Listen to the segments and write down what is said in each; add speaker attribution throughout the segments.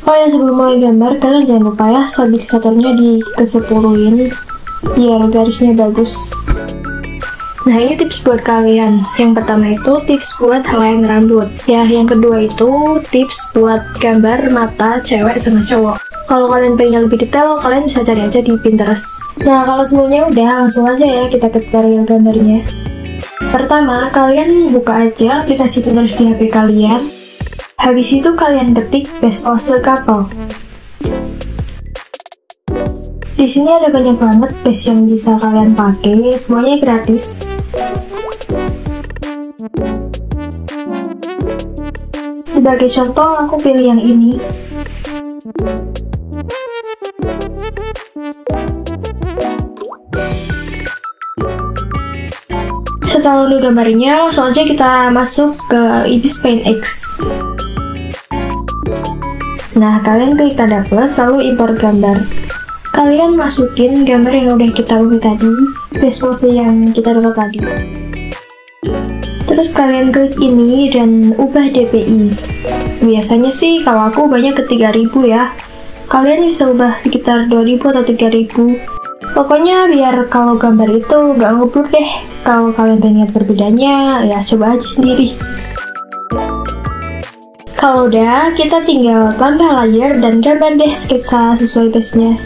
Speaker 1: Oh ya, sebelum mulai gambar, kalian jangan lupa ya stabilisatornya di ke-10-in biar garisnya bagus. Nah, ini tips buat kalian. Yang pertama itu tips buat helaian rambut. Ya, yang kedua itu tips buat gambar mata cewek sama cowok. Kalau kalian pengen lebih detail, kalian bisa cari aja di Pinterest. Nah, kalau semuanya udah, langsung aja ya kita ke tutorial gambarnya. Pertama, kalian buka aja aplikasi Pinterest di HP kalian. Habis itu kalian ketik best pose couple. Di sini ada banyak banget base yang bisa kalian pakai, semuanya gratis. Sebagai contoh, aku pilih yang ini. Setelah udah gambarnya, langsung aja kita masuk ke IbisPaint X. Nah, kalian klik tanda plus, lalu import gambar. Kalian masukin gambar yang udah kita ubah tadi, base pose yang kita dapat tadi. Terus kalian klik ini dan ubah DPI. Biasanya sih kalau aku ubahnya ke 3000 ya. Kalian bisa ubah sekitar 2000 atau 3000. Pokoknya biar kalau gambar itu nggak ngeblur deh. Kalau kalian pengen lihat perbedaannya, ya coba aja sendiri. Kalau udah, kita tinggal tambah layer dan gambar deh sketsa sesuai base-nya.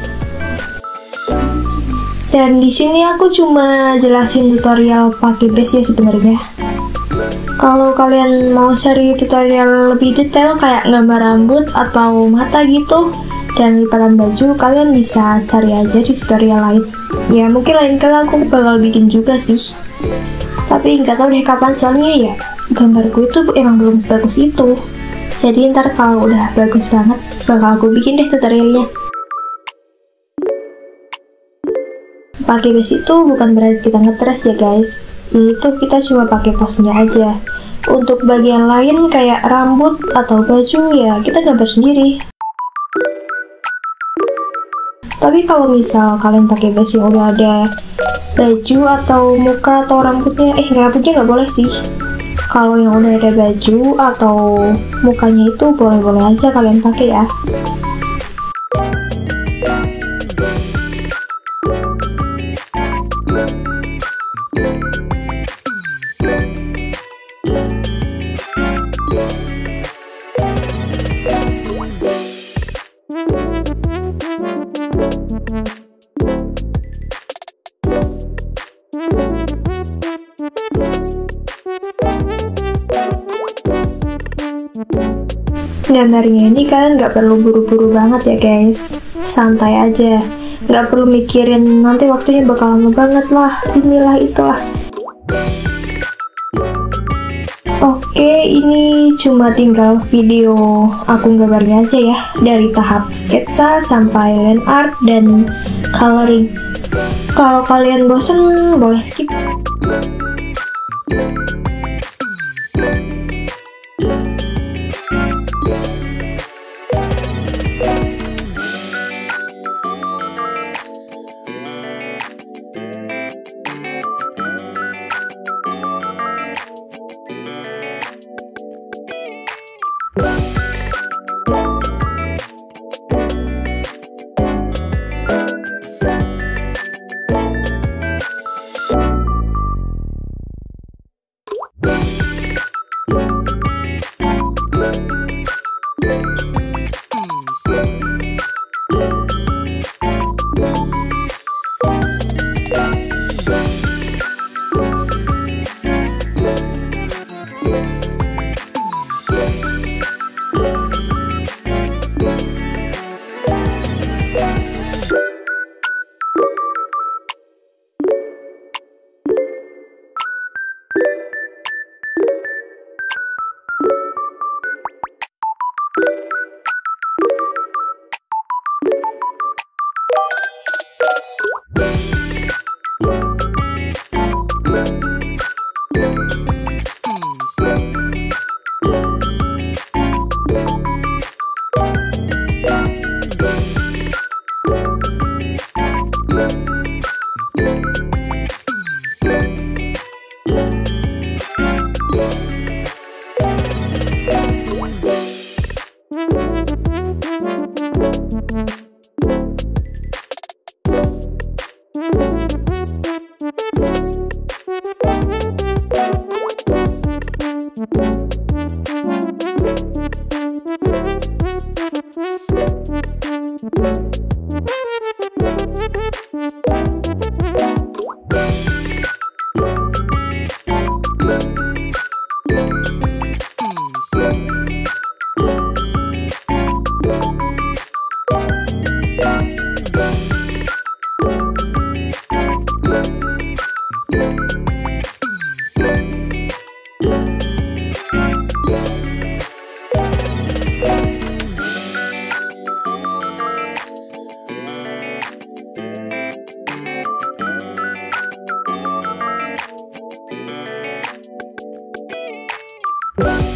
Speaker 1: Dan di sini aku cuma jelasin tutorial pakai base ya sebenarnya. Kalau kalian mau cari tutorial lebih detail kayak gambar rambut atau mata gitu dan lipatan baju, kalian bisa cari aja di tutorial lain. Ya mungkin lain kali aku bakal bikin juga sih. Tapi nggak tahu deh kapan, soalnya ya gambarku itu emang belum sebagus itu. Jadi ntar kalau udah bagus banget, bakal aku bikin deh tutorialnya. Pakai base itu bukan berarti kita ngetres ya guys. Itu kita cuma pakai posenya aja. Untuk bagian lain kayak rambut atau baju ya kita gambar sendiri. Tapi kalau misal kalian pakai base yang udah ada baju atau muka atau rambutnya, rambutnya nggak boleh sih. Kalau yang udah ada baju atau mukanya itu boleh-boleh aja kalian pakai ya. Gambarnya ini kalian nggak perlu buru-buru banget ya guys, santai aja, nggak perlu mikirin nanti waktunya bakal lama banget lah, inilah itulah. Oke, ini cuma tinggal video aku gambarnya aja ya, dari tahap sketsa sampai line art dan coloring. Kalau kalian bosen boleh skip. Bye.